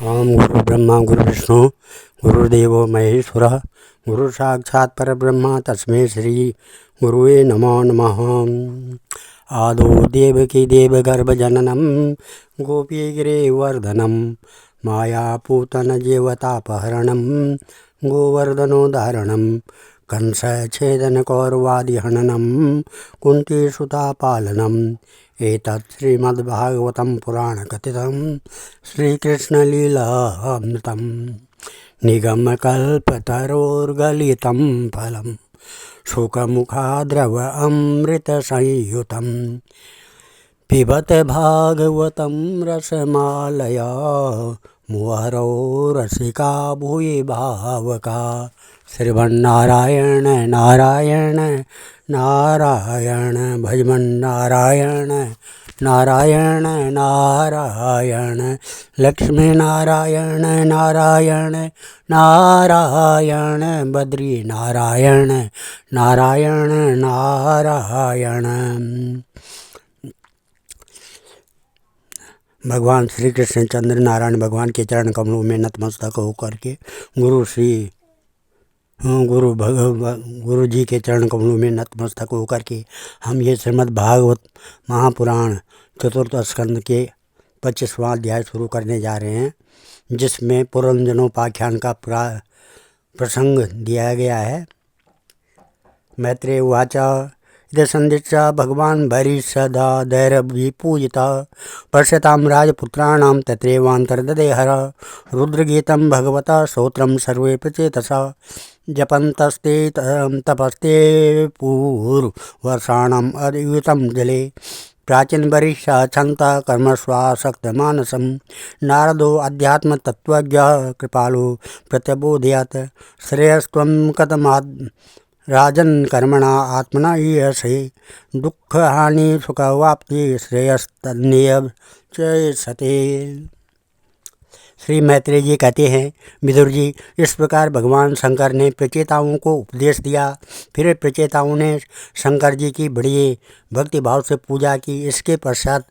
ओम गुरु ब्रह्मा गुरु विष्णु गुरुदेवो महेश्वरः गुरु साक्षात् परब्रह्म तस्मै श्री गुरुवे नमो नमः। आदौ देवकी देवगर्भजननं गोपीगिरिवर्धनं मायापूतनजेवतापहरणं गोवर्धनोदाहरणं कंसच्छेदनकौरवादिहननं कुन्तीसुतापालनम् एतत् श्रीमद्भागवतं पुराणकथितं श्रीकृष्णलीलामृतं निगमकल्पतरोर्गलितं फलं शुकमुखाद्रव अमृतसंयुतं पिबत भागवतं रसमालया मुहुरौ रसिका भूरि भावका। श्रीमन्नारायण नारायण नारायण भजमन्नारायण नारायण नारायण लक्ष्मी नारायण नारायण नारायण बद्री नारायण नारायण नारायण। भगवान श्री कृष्ण चंद्र नारायण भगवान के चरण कमलों में नतमस्तक होकर के गुरु जी के चरण कमलों में नतमस्तक होकर के हम ये श्रीमद् भागवत महापुराण चतुर्थ स्कंद के 25वां अध्याय शुरू करने जा रहे हैं, जिसमें पुरंजनोपाख्यान का प्रसंग दिया गया है। मैत्रेय उवाच इति संदिष्ट भगवान् भरिसदा दैरभिपूजिता पश्यतां राजपुत्राणां तत्रैवान्तर्ददे हर रुद्रगीतं भगवता स्तोत्रं सर्वे प्रचेतसा जपन्तस्ते तपस्ते पूर्ववर्षाणाम् अद्युतं जले प्राचीन वरिष्ठा छन्ता कर्मस्वासक्तमानसं नारदो अध्यात्मतत्त्वज्ञः कृपालो प्रत्यबोधयत् श्रेयस्त्वं कथमाद् राजन् कर्मणा आत्मना ईयसे दुःखहानि सुखवाप्ति श्रेयस्तन्नियव चेसते। श्री मैत्रेय जी कहते हैं, विदुर जी, इस प्रकार भगवान शंकर ने प्रचेताओं को उपदेश दिया। फिर प्रचेताओं ने शंकर जी की बड़ी भक्ति भाव से पूजा की। इसके पश्चात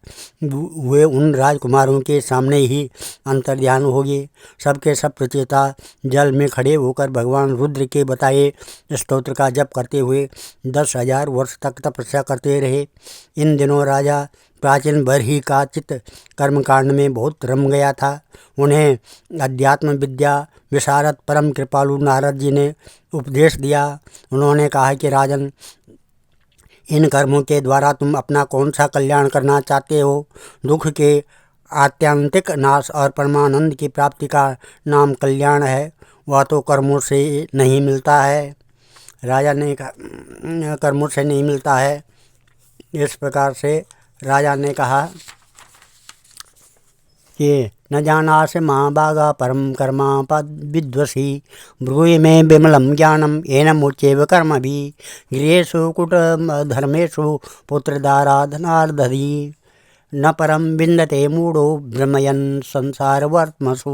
वे उन राजकुमारों के सामने ही अंतर्ध्यान हो गए। सबके सब प्रचेता जल में खड़े होकर भगवान रुद्र के बताए स्तोत्र का जप करते हुए 10,000 वर्ष तक तपस्या करते रहे। इन दिनों राजा प्राचीन बरही का चित्त कर्मकांड में बहुत रम गया था। उन्हें अध्यात्म विद्या विशारद परम कृपालु नारद जी ने उपदेश दिया। उन्होंने कहा कि राजन, इन कर्मों के द्वारा तुम अपना कौन सा कल्याण करना चाहते हो? दुख के आत्यंतिक नाश और परमानंद की प्राप्ति का नाम कल्याण है, वह तो कर्मों से नहीं मिलता है। राजा ने कहा, कर्मों से नहीं मिलता है। इस प्रकार से राजा ने कहा कि न जानासि महाभागा परम कर्मा पद विद्वसी ब्रूहि मे विमलं ज्ञानम येन मुच्येव कर्मभिः गृहेषु कुटधर्मेषु पुत्रदाराधनार्दधि न परम विन्दते मूढ़ो भ्रमयन् संसारवर्त्मसु।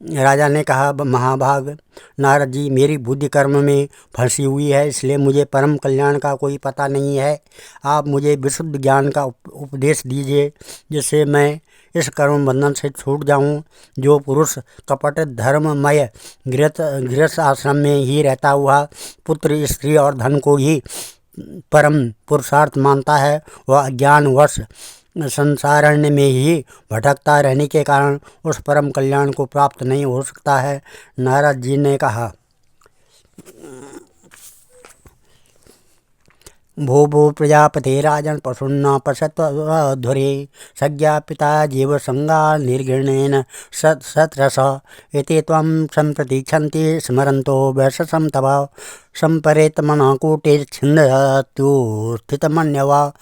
राजा ने कहा, महाभाग नारद जी, मेरी बुद्धि कर्म में फंसी हुई है, इसलिए मुझे परम कल्याण का कोई पता नहीं है। आप मुझे विशुद्ध ज्ञान का उपदेश दीजिए, जिससे मैं इस कर्म बंधन से छूट जाऊं। जो पुरुष कपट धर्ममय गृहस्थ आश्रम में ही रहता हुआ पुत्र स्त्री और धन को ही परम पुरुषार्थ मानता है, वह अज्ञानवश संसारण्य में ही भटकता रहने के कारण उस परम कल्याण को प्राप्त नहीं हो सकता है। नारद जी ने कहा, भो भो प्रजापते राजन पशुन्ना पशत्वधुरे सज्ञा पिता जीव संगा निर्गणेन सत्रस एते त्वं सम्प्रतीक्षन्ति स्मरन्तो वैशसं तव सम्परेत मनः कूटे छिन्दतु स्थितमन्यवा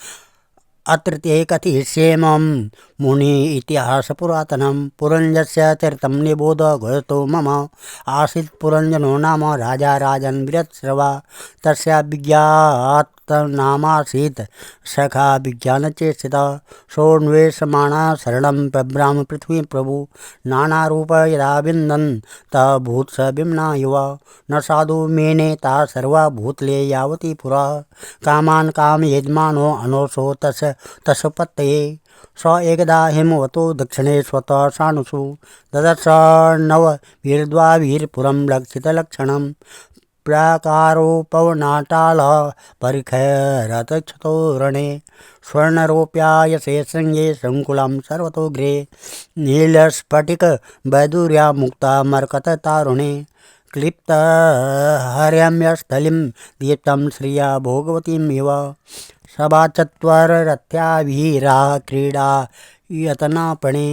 अत्र ते कथयिष्येमं मुनि इतिहास पुरातनं पुरंजस्य चरितं निबोध घोषतो मम आसीत् पुरंजनो नाम राजा राजन् विरत्स्रवा तस्य विज्ञातनामासीत् सखा विज्ञानचेष्टिता सोऽन्वेषमाणा शरणं बभ्राम पृथ्वी प्रभु नानारूप यदा विन्दन् तभूत् स विम्ना युवा न साधु मेने ता सर्वा भूतले यावती पुरा कामान् काम यजमानो अनोषो तस्य पत्तये स एकदा हिमवतो दक्षिणे स्वतः सानुषु ददर्श नव वीरद्वावीरपुरं लक्षितलक्षणं प्राकारो पवनाटाल परिखैरतक्षतो रणे स्वर्णरोप्यायसे शृङ्गे शङ्कुलं सर्वतो गृहे नीलस्फटिक वैदूर्या मुक्ता मरकततारुणे क्लिप्त हर्यम्यस्थलिं दीप्तं श्रिया भोगवतीमिव सभाचत्वररथ्या वीरा क्रीडा यतनापणे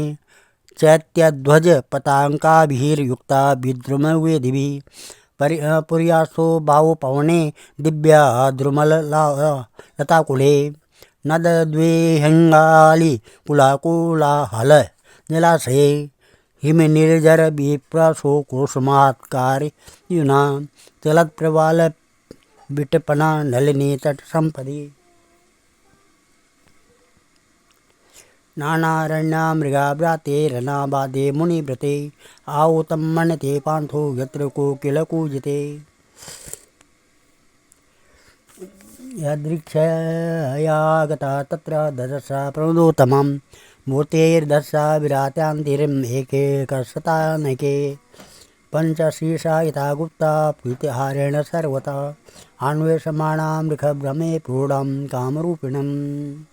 चैत्यध्वज पताङ्काभिर्युक्ता विद्रुमवेदिभिः पुर्यासो बावो पवने दिव्या द्रुमलताकुले नदद्वेहङ्गाली कुलाकुलाहल जलाशये हिमनिर्जर विप्रसो कुसुमात्कारयुना चलत्प्रवाल विटपना नलिनी तटसम्पदि नानारण्या मृगाव्राते रनाबादे मुनिव्रते आवतं मन्यते पान्थो यत्र कोकिलकूजते यदृक्षया गता तत्र ददर्श प्रमदोत्तमं मूर्तेर्दर्शा विराट्यान्तिरिम् एकैकशतानैके पञ्चशीर्षा यथा गुप्ता प्रीतिहारेण सर्वतः अन्वेषमाणा मृगभ्रमे पूर्णं कामरूपिणम्।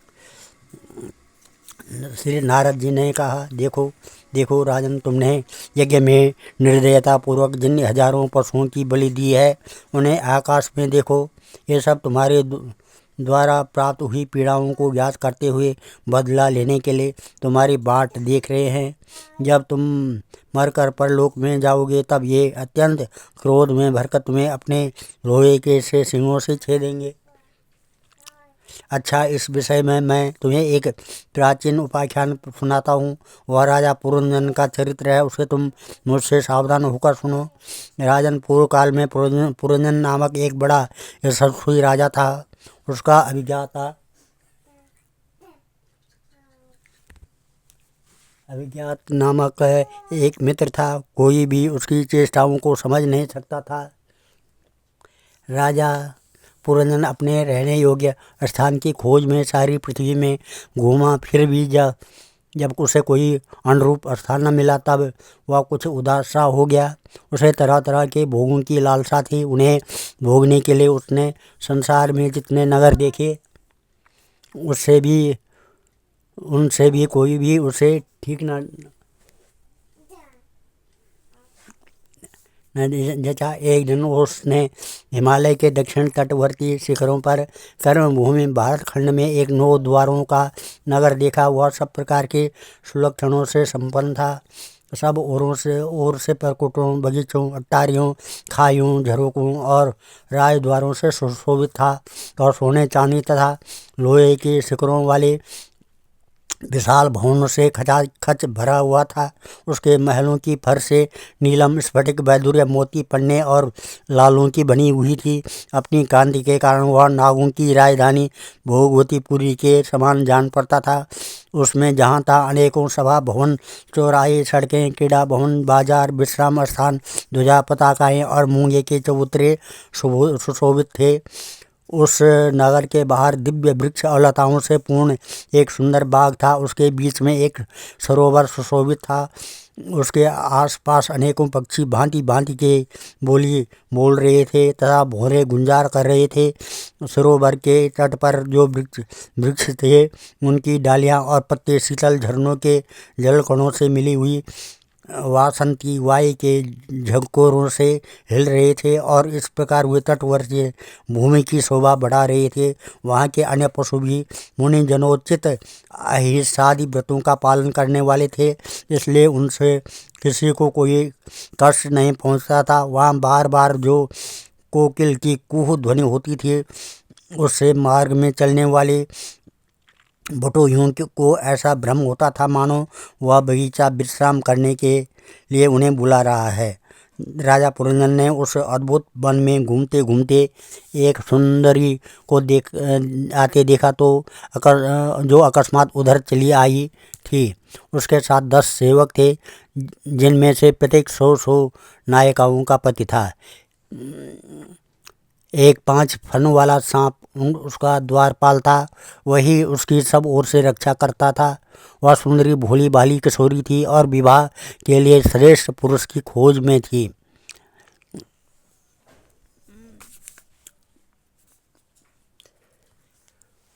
श्री नारद जी ने कहा, देखो देखो राजन, तुमने यज्ञ में निर्दयतापूर्वक जिन हजारों पशुओं की बलि दी है, उन्हें आकाश में देखो। ये सब तुम्हारे द्वारा प्राप्त हुई पीड़ाओं को ज्ञात करते हुए बदला लेने के लिए तुम्हारी बाट देख रहे हैं। जब तुम मरकर परलोक में जाओगे तब ये अत्यंत क्रोध में भरकर तुम्हें अपने लोहे के से सिंहों से छेदेंगे। अच्छा, इस विषय में मैं तुम्हें एक प्राचीन उपाख्यान सुनाता हूँ। वह राजा पुरंजन का चरित्र है, उसे तुम मुझसे सावधान होकर सुनो। राजन, पूर्व काल में पुरंजन नामक एक बड़ा यशस्वी राजा था। उसका अभिज्ञात नामक एक मित्र था। कोई भी उसकी चेष्टाओं को समझ नहीं सकता था। राजा पुरंजन अपने रहने योग्य स्थान की खोज में सारी पृथ्वी में घूमा, फिर भी जब उसे कोई अनुरूप स्थान न मिला तब वह कुछ उदास सा हो गया। उसे तरह तरह के भोगों की लालसा थी। उन्हें भोगने के लिए उसने संसार में जितने नगर देखे, उनसे भी कोई भी उसे ठीक न जचा। एक दिन उसने हिमालय के दक्षिण तटवर्ती शिखरों पर कर्मभूमि भारतखंड में एक 9 द्वारों का नगर देखा। वह सब प्रकार के सुलक्षणों से संपन्न था। सब ओर से परकुटों, बगीचों, अट्टारियों, खाइयों, झरोकों और राजद्वारों से सुशोभित था और सोने चांदी तथा लोहे के शिखरों वाले विशाल भवन से खचाखच भरा हुआ था। उसके महलों की फर्शें नीलम, स्फटिक, वैदूर्य, मोती, पन्ने और लालों की बनी हुई थी। अपनी कांति के कारण वह नागों की राजधानी भोगवतीपुरी के समान जान पड़ता था। उसमें जहाँ तहाँ अनेकों सभा भवन, चौराहे, सड़कें, क्रीड़ा भवन, बाजार, विश्राम स्थान, ध्वजा, पताकाएँ और मूंगे के चबूतरे सुशोभित थे। उस नगर के बाहर दिव्य वृक्ष और लताओं से पूर्ण एक सुंदर बाग था। उसके बीच में एक सरोवर सुशोभित था। उसके आसपास अनेकों पक्षी भांति भांति के बोली बोल रहे थे तथा भौरे गुंजार कर रहे थे। सरोवर के तट पर जो वृक्ष थे, उनकी डालियां और पत्ते शीतल झरनों के जलकणों से मिली हुई वासंती वायु के झकोरों से हिल रहे थे और इस प्रकार वे तटवर्ती भूमि की शोभा बढ़ा रहे थे। वहाँ के अन्य पशु भी मुनि जनोचित अहिंसादि व्रतों का पालन करने वाले थे, इसलिए उनसे किसी को कोई कष्ट नहीं पहुँचता था। वहाँ बार बार जो कोकिल की कुहू ध्वनि होती थी, उससे मार्ग में चलने वाले बटोहियों को ऐसा भ्रम होता था मानो वह बगीचा विश्राम करने के लिए उन्हें बुला रहा है। राजा पुरंजन ने उस अद्भुत वन में घूमते घूमते एक सुंदरी को आते देखा जो अकस्मात उधर चली आई थी। उसके साथ 10 सेवक थे, जिनमें से प्रत्येक 100 नायिकाओं का पति था। एक 5 फन वाला सांप उसका द्वारपाल था, वही उसकी सब ओर से रक्षा करता था। वह सुंदरी भोली भाली किशोरी थी और विवाह के लिए श्रेष्ठ पुरुष की खोज में थी।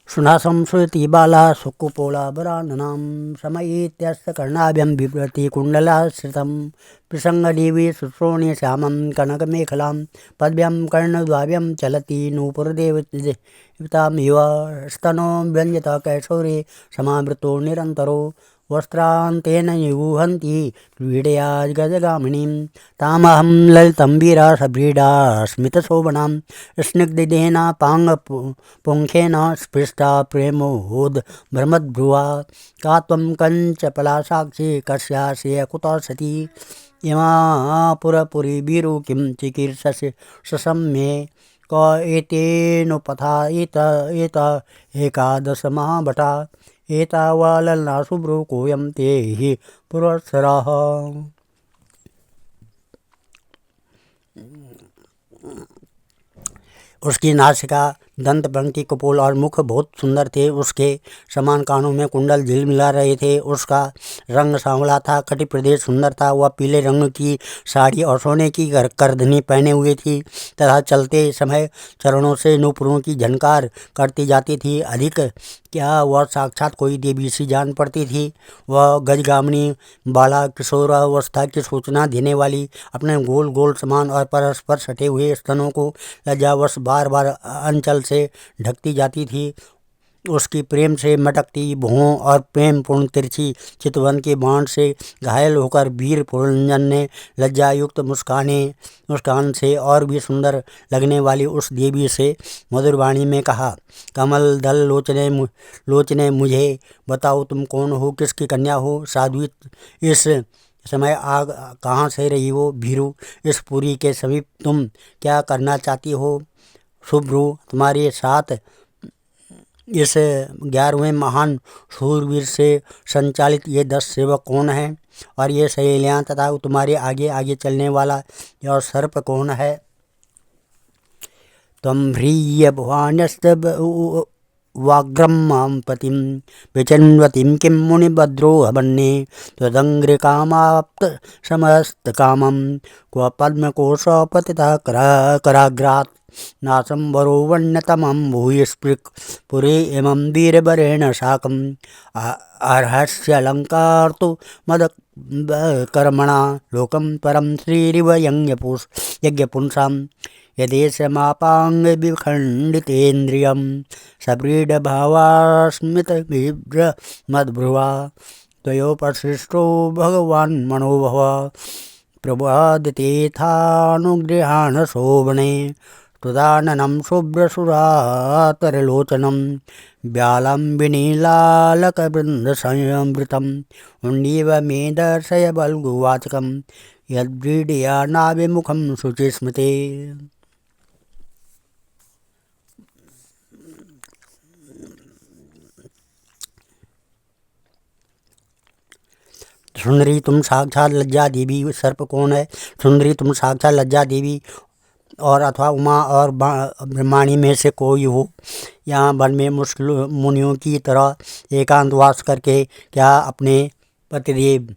सुनासं श्रुति बाला सुकुपोला वराननां समयेत्यस्य कर्णाभ्यं बिभ्रति कुण्डलाश्रितं प्रसङ्गदेवी शुश्रोणि श्यामं कनकमेखलां पद्भ्यां कर्णद्वाभ्यं चलति नूपुरदेवतामिव स्तनो व्यञ्जत कैशोरे समावृतो निरन्तरो वस्त्रान्तेन निगूहन्ति क्रीडया गजगामिनीं तामहं ललितं वीरासभ्रीडा स्मितशोभनां स्निग्धदेनापाङ्गपुङ्खेन स्पृष्टा प्रेमोद भ्रमद्भ्रुवा का त्वं कञ्चपलासाक्षी कस्यास्य कुतः सती इमापुरपुरी वीरु किं चिकीर्षसि ससम्ये क एतेनोपथा एत एकादश महाभटा एतावाललना शुभ्रो कोऽयं ते हि पुरस्सरः। उसकी नासिका, दंत पंक्ति, कपोल और मुख बहुत सुंदर थे। उसके समान कानों में कुंडल झिलमिला रहे थे। उसका रंग सांवला था, कटी प्रदेश सुंदर था। वह पीले रंग की साड़ी और सोने की करधनी पहने हुए थी तथा चलते समय चरणों से नूपुरों की झनकार करती जाती थी। अधिक क्या, वह साक्षात कोई देवी सी जान पड़ती थी। वह गजगामिनी बाला किशोरावस्था की सूचना देने वाली अपने गोल गोल समान और परस्पर सटे हुए स्तनों को लज्जावश बार बार अंचल से ढकती जाती थी। उसकी प्रेम से मटकती भुवों और प्रेमपूर्ण तिरछी चितवन के बाण से घायल होकर वीर पुरंजन ने लज्जायुक्त मुस्कान से और भी सुंदर लगने वाली उस देवी से मधुर वाणी में कहा, कमल दल लोचने मुझे बताओ, तुम कौन हो, किसकी कन्या हो? साध्वी, इस समय आग कहाँ से रही हो? भीरू, इस पुरी के समीप तुम क्या करना चाहती हो? शुभ्रू, तुम्हारे साथ इस 11वें महान शूरवीर से संचालित ये 10 सेवक कौन हैं? और ये सहेलियाँ तथा तुम्हारे आगे आगे चलने वाला यह सर्प कौन है? त्वं ह्रीय भुवान्यस्त वाग्रम पतिं विचिन्वतीं किं मुनिभद्रो हवन्ये त्वदङ्घ्रिकामाप्त समस्तकामं क्व पद्मकोशपतितः कराग्रात् नासंवरो वन्यतमं भूयस्पृक् पुरे इमं वीरवरेण साकम् अर्हस्यलङ्कारतु मदकर्मणा लोकं परं श्रीरिव यज्ञपुंसां यदेशमापाङ्गविखण्डितेन्द्रियं सव्रीडभावास्मितविभ्रमद्भ्रुवा त्वयोपसृष्टो भगवान् मनोभव प्रभादितेथानुगृहाण शोभने तुदाननं शुभ्रसुरातरलोचनं व्यालम्बिनीलालकवृन्दसंवृतं उण्डीव मे दर्शय बल्गुवाचकं यद्व्रीडया नाभिमुखं शुचिस्मृते। सुंदरी, तुम साक्षात लज्जा देवी। सर्प कौन है? सुंदरी, तुम साक्षात लज्जा देवी और अथवा उमा और ब्रह्माणी में से कोई हो। यहाँ वन में मुश्किल मुनियों की तरह एकांतवास करके क्या अपने पतिदेव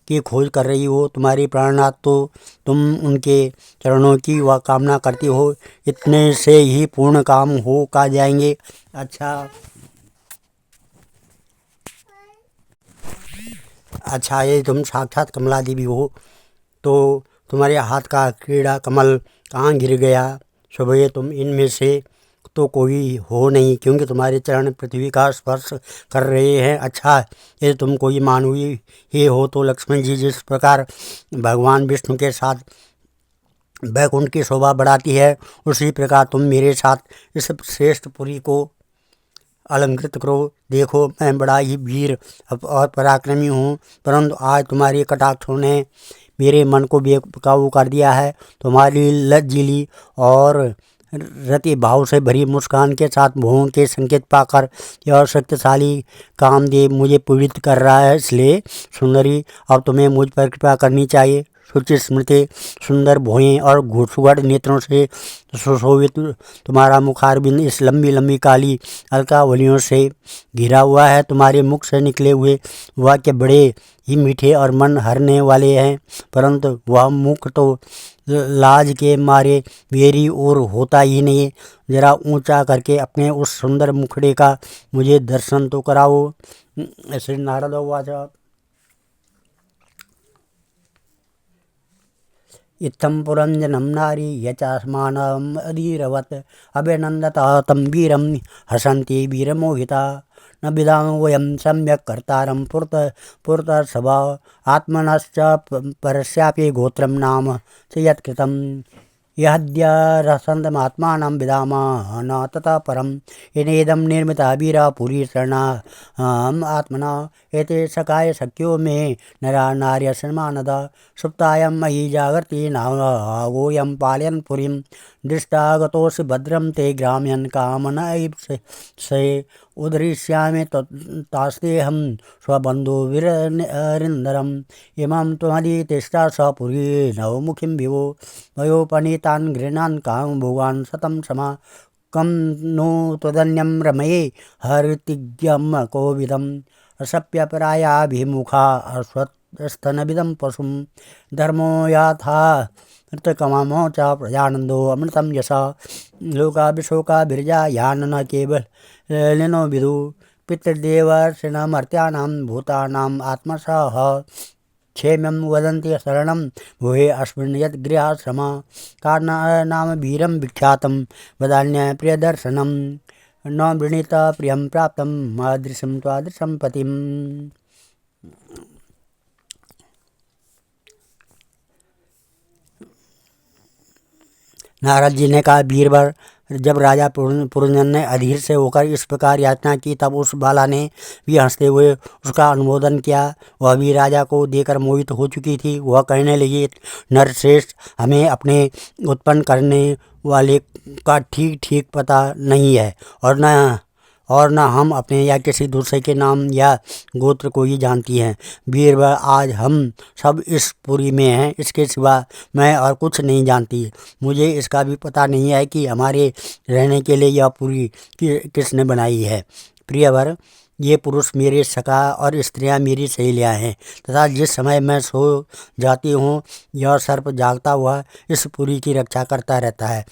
की खोज कर रही हो? तुम्हारी प्राणनाथ तो तुम उनके चरणों की वह कामना करती हो। इतने से ही पूर्ण काम हो का जाएंगे। अच्छा, ये तुम साक्षात कमला देवी हो तो तुम्हारे हाथ का क्रीड़ा कमल कहाँ गिर गया? सुबह तुम इनमें से तो कोई हो नहीं, क्योंकि तुम्हारे चरण पृथ्वी का स्पर्श कर रहे हैं। अच्छा, यदि तुम कोई मानवी ही हो तो लक्ष्मण जी जिस प्रकार भगवान विष्णु के साथ वैकुंठ की शोभा बढ़ाती है, उसी प्रकार तुम मेरे साथ इस श्रेष्ठ पुरी को अलंकृत करो। देखो, मैं बड़ा ही वीर और पराक्रमी हूँ, परंतु आज तुम्हारे कटाक्षों ने मेरे मन को बेकाबू कर दिया है। तुम्हारी लज्जिली और रति भाव से भरी मुस्कान के साथ भुवों के संकेत पाकर यह शक्तिशाली कामदेव मुझे पीड़ित कर रहा है। इसलिए सुंदरी, अब तुम्हें मुझ पर कृपा करनी चाहिए। शुचि स्मृति, सुंदर भुएं और सुगढ़ नेत्रों से सुशोभित तुम्हारा मुखारबिंद इस लंबी लंबी काली अलकावलियों से घिरा हुआ है। तुम्हारे मुख से निकले हुए वाक्य बड़े ही मीठे और मन हरने वाले हैं, परंतु वह मुख तो लाज के मारे मेरी ओर होता ही नहीं। जरा ऊंचा करके अपने उस सुंदर मुखड़े का मुझे दर्शन तो कराओ। श्री नारद उवाच इत्थं पुरंजनं नारी यचास्मानम् अधीरवत् अभिनन्दतः तं वीरं हसन्ति वीरमोहिता न विदाम वयं सम्यक् कर्तारं पुरतर्षभा आत्मनश्च परस्यापि गोत्रं नाम च यत्कृतं यद्य रसन्तमात्मानं विदामः न ततः परम् येनेदं निर्मिता वीरा पुरी शरणा आत्मना एते सखाय सख्यो मे नरा नार्य सन्मानदा सुप्तायां मयि जागर्ति नागोऽयं पालयन् पुरीं दृष्टागतोऽसि भद्रं ते ग्राम्यन् कामनैप्से उदरिष्यामि तास्तेऽहं स्वबन्धुविररिन्दरम् इमां त्वमधितिष्ठा स पुरी नवमुखीं विभो वयोपनीतान् गृह्णान् कामभोगान् शतं समा कं नो त्वदन्यं रमये हरितिज्ञं कोविदम् असप्यपरायाभिमुखा अश्वत्थनविदं पशुं धर्मो याथा नृतकमामो च प्रजानन्दो अमृतं यशा लोकाभिशोका बिरजा यान न केवलिनो विदु पितृदेवर्षिणमर्त्यानां भूतानाम् आत्मसः क्षेम्यं वदन्ति शरणं भुवे अस्मिन् यद्गृहाश्रमा कारणानाम वीरं विख्यातं वदान्य प्रियदर्शनं न वृणीत प्रियं प्राप्तं मादृशं त्वादृशं पतिम्। नारद जी ने कहा, बीरबल, जब राजा पुरंजन ने अधीर से होकर इस प्रकार याचना की तब उस बाला ने भी हंसते हुए उसका अनुमोदन किया। वह भी राजा को देकर मोहित हो चुकी थी। वह कहने लगी, नरश्रेष्ठ, हमें अपने उत्पन्न करने वाले का ठीक ठीक पता नहीं है और न हम अपने या किसी दूसरे के नाम या गोत्र को ही जानती हैं। बीरबल, आज हम सब इस पुरी में हैं, इसके सिवा मैं और कुछ नहीं जानती। मुझे इसका भी पता नहीं है कि हमारे रहने के लिए यह पुरी किसने बनाई है। प्रियवर, ये पुरुष मेरे सखा और स्त्रियां मेरी सहेलियां हैं तथा जिस समय मैं सो जाती हूँ यह सर्प जागता हुआ इस पुरी की रक्षा करता रहता है।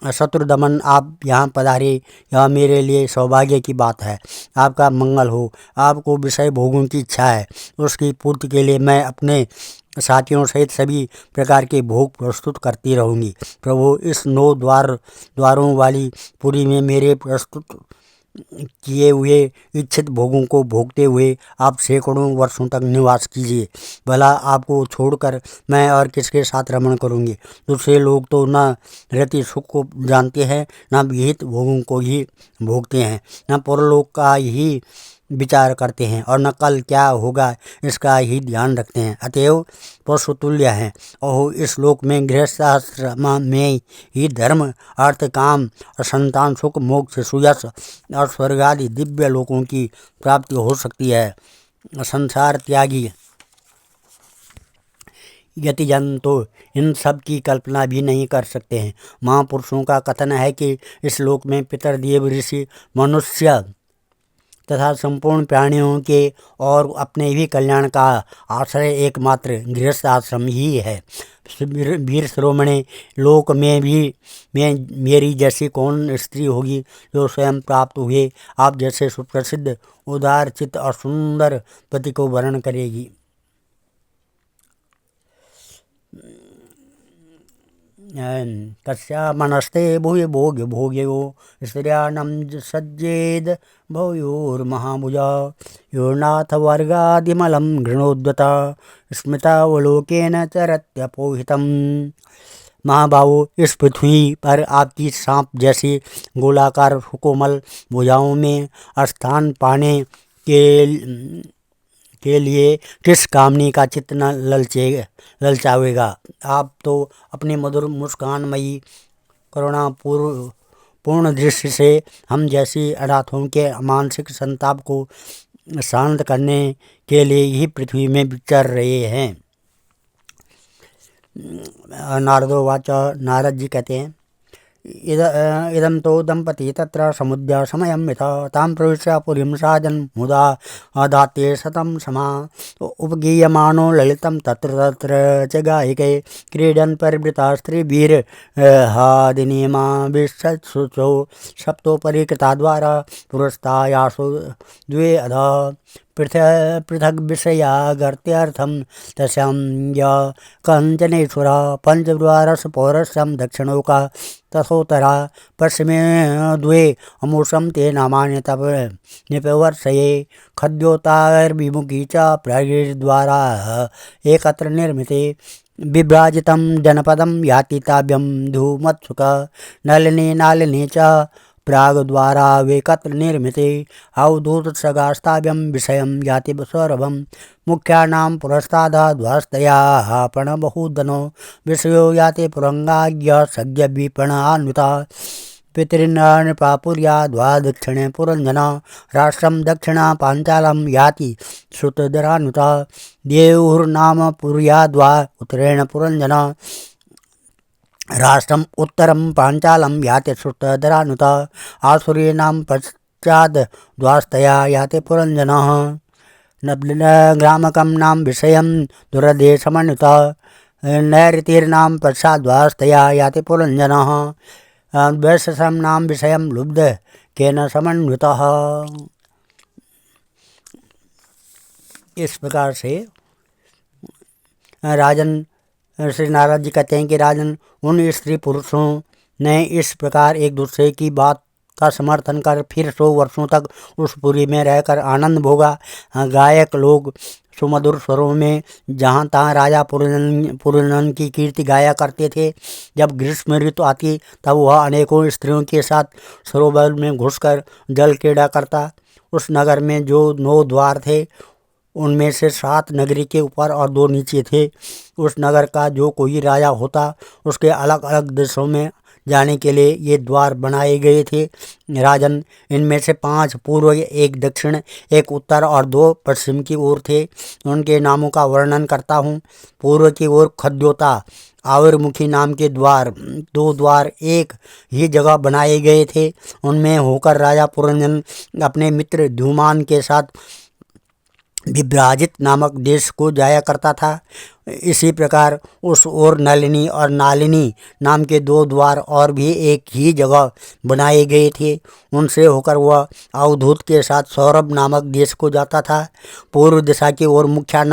शत्रुदमन, आप यहाँ पधारे, यह मेरे लिए सौभाग्य की बात है। आपका मंगल हो। आपको विषय भोगों की इच्छा है, उसकी पूर्ति के लिए मैं अपने साथियों सहित सभी प्रकार के भोग प्रस्तुत करती रहूँगी। प्रभु, इस 9 द्वारों वाली पुरी में मेरे प्रस्तुत किए हुए इच्छित भोगों को भोगते हुए आप सैकड़ों वर्षों तक निवास कीजिए। भला आपको छोड़कर मैं और किसके साथ रमण करूँगी। दूसरे लोग तो न रति सुख को जानते हैं, न विहित भोगों को ही भोगते हैं, न परलोक का ही विचार करते हैं और न कल क्या होगा इसका ही ध्यान रखते हैं। अतएव पशुतुल्य हैं। ओहो, इस लोक में गृहस्थाश्रम में ही धर्म, अर्थ, काम और संतान सुख, मोक्ष, सुयश और स्वर्ग आदि दिव्य लोकों की प्राप्ति हो सकती है। संसार त्यागी यतिजन तो इन सब की कल्पना भी नहीं कर सकते हैं। महापुरुषों का कथन है कि इस लोक में पितरदेव, ऋषि, मनुष्य तथा संपूर्ण प्राणियों के और अपने भी कल्याण का आश्रय एकमात्र गृहस्थ आश्रम ही है। वीर शिरोमणि, लोक में भी मेरी जैसी कौन स्त्री होगी जो स्वयं प्राप्त हुए आप जैसे सुप्रसिद्ध, उदार चित्त और सुंदर पति को वर्ण करेगी। कस्या मनस्ते भूय भोग्य भोग्यो स्त्रियाणं सज्जेद भूयोर्महाभुजा यो नाथ वर्गादिमलं घृणोद्वता स्मृतावलोकेन चरत्यपोहितम्। महाबाहो, इस पृथ्वी पर आपकी सांप जैसी गोलाकार सुकोमल भुजाओं में स्थान पाने के लिए किस कामनी का चित्त न ललचावेगा। आप तो अपनी मधुर मुस्कानमयी करुणापूर्ण दृष्टि से हम जैसी अनाथों के मानसिक संताप को शांत करने के लिए ही पृथ्वी में विचर रहे हैं। नारदो वाच, नारद जी कहते हैं, इदं तो दंपति तत्र समुद्य समयं यथा तां प्रविश्य पुरीं साजन् मुदा दात्ये शतं समा उपगीयमानो ललितं तत्र तत्र च गायिके क्रीडन् परिवृता स्त्रीभिर्हादिनीमा विशत्सुचौ सप्तोपरि कृताद्वारा पुरस्तायासु द्वे अधः पृथग् विषया गर्त्यर्थं तस्यां य कञ्चनेश्वरा पञ्चद्वारस्य पौरस्यं दक्षिणोका तथोत्तरा पश्चिमे द्वे अमुषं ते नामानि तप निपवर्षये खद्योतार्विमुखी च प्रगिर्द्वारा एकत्र निर्मिते विभ्राजितं जनपदं याति ताभ्यं धूमत्सुक नलिनी नालिनी च प्रागद्वारा वेकत्र निर्मिते अवधूतसगास्ताभ्यं विषयं याति सौरभं मुख्यानां पुरस्ताद्ध्वस्तयाः प्रणबहुधनो विषयो याति पुरंगाज्ञ सज्ञविपणान्विता पितृनृपापुर्याद्वा दक्षिणे पुरंजना राष्ट्रं दक्षिणा पाञ्चालं याति श्रुतधरान्विता देवुर्नाम पुर्याद्वा उत्तरेण पुरंजना राष्ट्रम उत्तरम पांचालं याति श्रुतधरानुता आसुरीणां पश्चाद् द्वास्तया याति पुरंजनः ग्रामकं नाम विषयं दुरदेशमनुता नैऋतीर्णां पश्चाद्वास्तया याति पुरंजनः द्वैशसं नाम विषयं लुब्ध केन समन्वितः। इस प्रकार से राजन श्री नारद जी कहते हैं कि राजन, उन स्त्री पुरुषों ने इस प्रकार एक दूसरे की बात का समर्थन कर फिर 100 वर्षों तक उस पुरी में रहकर आनंद भोगा। गायक लोग सुमधुर स्वरों में जहाँ तहाँ राजा पुरंजन की कीर्ति गाया करते थे। जब ग्रीष्म ऋतु आती तब वह अनेकों स्त्रियों के साथ सरोवर में घुसकर जल क्रीड़ा करता। उस नगर में जो 9 द्वार थे उनमें से 7 नगरी के ऊपर और 2 नीचे थे। उस नगर का जो कोई राजा होता उसके अलग अलग देशों में जाने के लिए ये द्वार बनाए गए थे। राजन, इनमें से 5 पूर्व, 1 दक्षिण, 1 उत्तर और 2 पश्चिम की ओर थे। उनके नामों का वर्णन करता हूँ। पूर्व की ओर खद्योता आविर्मुखी नाम के 2 द्वार एक ही जगह बनाए गए थे। उनमें होकर राजा पुरंजन अपने मित्र धूमान के साथ विभ्राजित नामक देश को जाया करता था। इसी प्रकार उस ओर नलिनी और नालिनी नाम के 2 द्वार और भी एक ही जगह बनाए गए थे। उनसे होकर वह अवधूत के साथ सौरभ नामक देश को जाता था। पूर्व दिशा की ओर मुख्या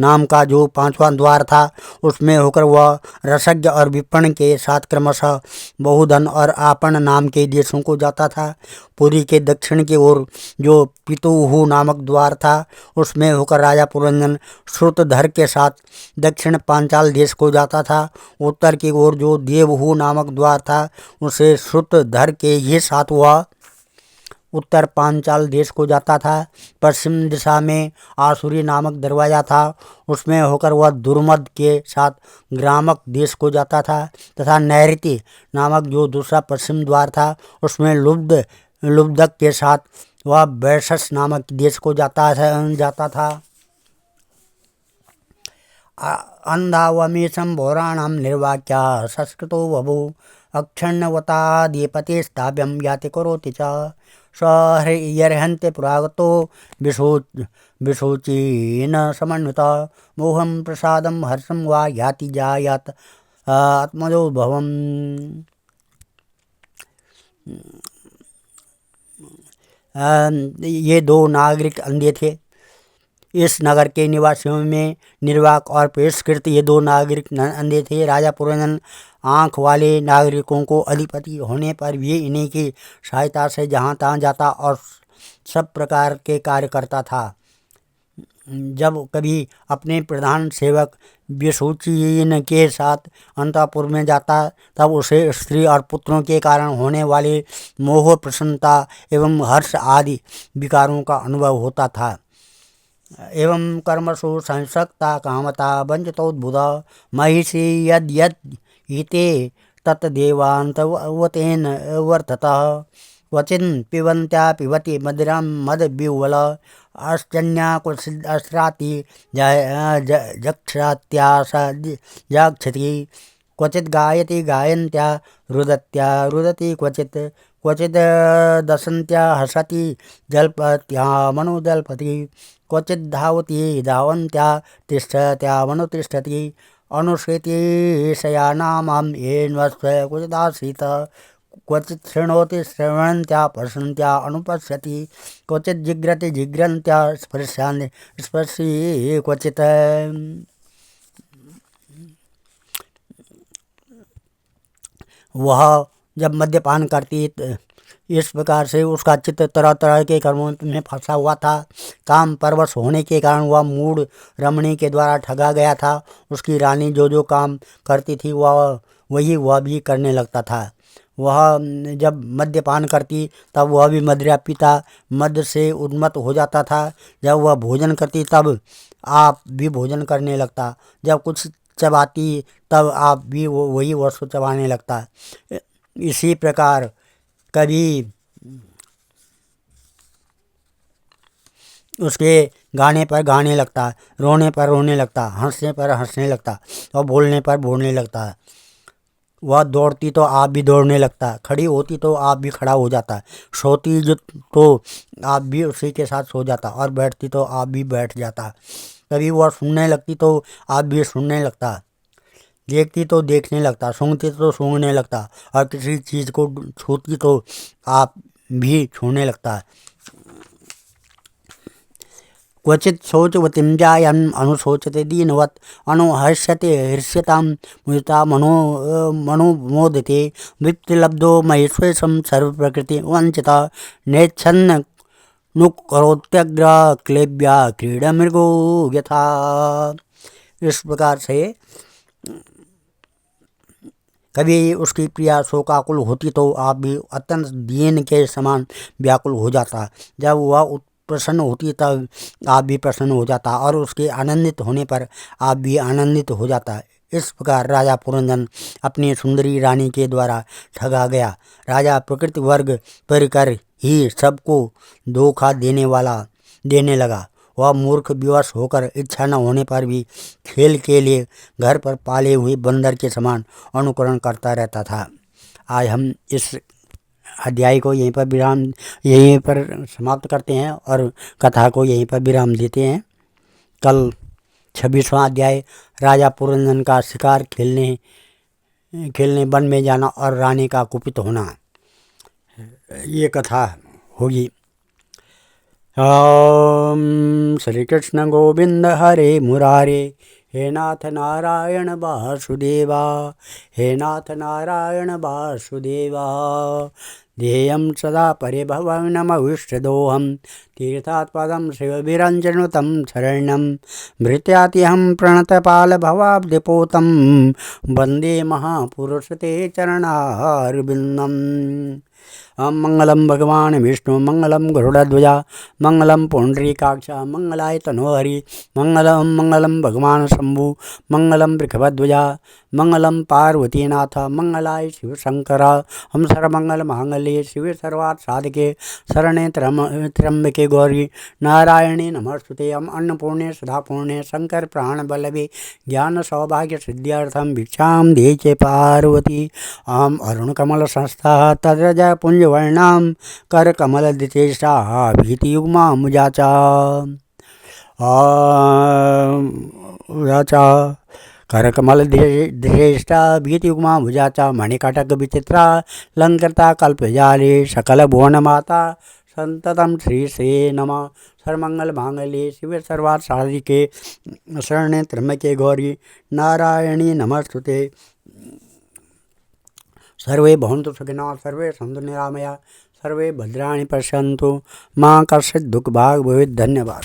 नाम का जो 5वां द्वार था उसमें होकर वह रसज्ञ और विपण के साथ क्रमशः बहुधन और आपण नाम के देशों को जाता था। पुरी के दक्षिण की ओर जो पितुहु नामक द्वार था उसमें होकर राजा पुरंजन श्रुतधर के साथ दक्षिण पांचाल देश को जाता था। उत्तर की ओर जो देवहु नामक द्वार था उसे श्रुतधर के ही साथ वह उत्तर पांचाल देश को जाता था। पश्चिम दिशा में आसुरी नामक दरवाजा था, उसमें होकर वह दुर्मद के साथ ग्रामक देश को जाता था तथा नैऋति नामक जो दूसरा पश्चिम द्वार था उसमें लुब्धक के साथ वह वैशस नामक देश को जाता था। अंधावमीशं भौराणां निर्वाक्या संस्कृतो बभू अक्षण्णवताधिपतिस्ताभ्यं याति करोति च सहर्यर्हन्ते पुरागतो विशोचीन समन्विता मोहं प्रसादं हर्षं वा याति जायात आत्मजो भवम्। ये 2 नागरिक अंधे थे। इस नगर के निवासियों में निर्वाक और पेशकृत ये 2 नागरिक अंधे थे। राजा पुरंजन आँख वाले नागरिकों को अधिपति होने पर भी इन्हीं की सहायता से जहाँ तहाँ जाता और सब प्रकार के कार्य करता था। जब कभी अपने प्रधान सेवक विशोचीन के साथ अंतःपुर में जाता तब उसे स्त्री और पुत्रों के कारण होने वाले मोह, प्रसन्नता एवं हर्ष आदि विकारों का अनुभव होता था। एवं कर्मसु संसक्ता कामता वंचितोद्भुत महिषी यद्यद हिते तत्देवान्तवतेन वर्ततः क्वचिन् पिबन्त्या पिबति मदिरां मदविह्वल आश्चन्या क्वचिद् अस्राति जक्षात्या स जाक्षति क्वचित् गायति गायन्त्या रुदत्या रुदति क्वचित् क्वचिद् दशन्त्या हसति जल्पत्या मनुजल्पति क्वचिद् धावति धावन्त्या तिष्ठत्या मनुतिष्ठति अनुशेति शयानामां येन्वस्व क्वचिदासीत क्वचित् शृणोति श्रवणन्त्या पश्यन्त्या अनुपश्यति क्वचित् जिघ्रति जिघ्रन्त्या स्पर्शान् स्पर्शी क्वचित् वह जब मद्यपान करती इस प्रकार से उसका चित्त तरह तरह के कर्मों में फंसा हुआ था। काम परवश होने के कारण वह मूढ़ रमणी के द्वारा ठगा गया था। उसकी रानी जो जो काम करती थी वह भी करने लगता था। वह जब मद्यपान करती तब वह भी मदिरा पीता मद से उन्मत्त हो जाता था। जब वह भोजन करती तब आप भी भोजन करने लगता। जब कुछ चबाती तब आप भी वही वस्तु चबाने लगता। इसी प्रकार कभी उसके गाने पर गाने लगता, रोने पर रोने लगता, हंसने पर हंसने लगता और बोलने पर बोलने लगता। वह दौड़ती तो आप भी दौड़ने लगता, खड़ी होती तो आप भी खड़ा हो जाता, सोती जो तो आप भी उसी के साथ सो जाता और बैठती तो आप भी बैठ जाता। कभी वह सुनने लगती तो आप भी सुनने लगता, देखती तो देखने लगता, सूंघती तो सूंघने लगता और किसी चीज़ को छूती तो आप भी छूने लगता। क्वचित् शौचवतीं जायन् अनुशोचते दीनवत् अनुहर्ष्यते हृष्यतां मुदिता मनोमोदते विप्तिलब्धो महेश्वेशं सर्वप्रकृति वञ्चिता नेच्छन्न नुकरोत्यग्र क्लेब्या क्रीडमृगो यथा। इस प्रकार से कभी उसकी प्रिया शोकाकुल होती तो आप भी अत्यंत दीन के समान व्याकुल हो जाता। जब वह प्रसन्न होती तब आप भी प्रसन्न हो जाता और उसके आनंदित होने पर आप भी आनंदित हो जाता। इस प्रकार राजा पुरंदर अपनी सुंदरी रानी के द्वारा ठगा गया। राजा प्रकृति वर्ग पर कर ही सबको धोखा देने लगा। वह मूर्ख विवश होकर इच्छा न होने पर भी खेल के लिए घर पर पाले हुए बंदर के समान अनुकरण करता रहता था। आज हम इस अध्याय को यहीं पर समाप्त करते हैं और कथा को यहीं पर विराम देते हैं। कल 26वां अध्याय राजा पुरंदर का शिकार खेलने वन में जाना और रानी का कुपित होना, ये कथा होगी। ओम श्री कृष्ण गोविंद हरे मुरारे, हे नाथ नारायण वासुदेवा, हे नाथ नारायण वासुदेवा। ध्येयं सदा परिभवनमविष्टदोहं, तीर्थात् पदं शिवभिरञ्जनुतं शरणं। भृत्यात्यहं प्रणतपालभवाब्धिपोतं, वन्दे महापुरुष ते चरणारविन्दम्। मंगलम भगवान विष्णु मंगलम गरुड़ध्वजा मंगलम पुंडरीकाक्ष मंगलाय तनोहरि मंगलम भगवान शंभु मंगलम वृषभध्वजा मंगलम पार्वतीनाथ मंगलाय शिव शंकर। हम सर्वमंगल मांगल्ये शिवे सर्वार्थ साधके शरणे त्र्यंबके गौरी नारायणे नमस्तुते। हम अन्नपूर्णे सदापूर्णे शंकर प्राण बल्लभे ज्ञान सौभाग्य सिद्ध्यर्थम भिक्षाम देहि पार्वती। हम अरुण कमल संस्था तद्रज पुंज वर्णाम कर कमल दितेष्टा भीतियुग्मा मुजाचा कर कमल धृष्टा भीतियुग्मा भुजाचा। मणिकटक विचित्रा लंकृता कल्पजाले सकल भुवन माता संततम श्री से नमः। सर्वमंगल मांगल्ये शिवे सर्वार्थ साधिके शरणे त्र्यंबके गौरी नारायणी नमस्तुते। सर्वे भवन्तु सुखिनः सर्वे सन्तु निरामया सर्वे भद्राणि पश्यन्तु मां कश्चित् दुःखभाग् भवेत्। धन्यवाद।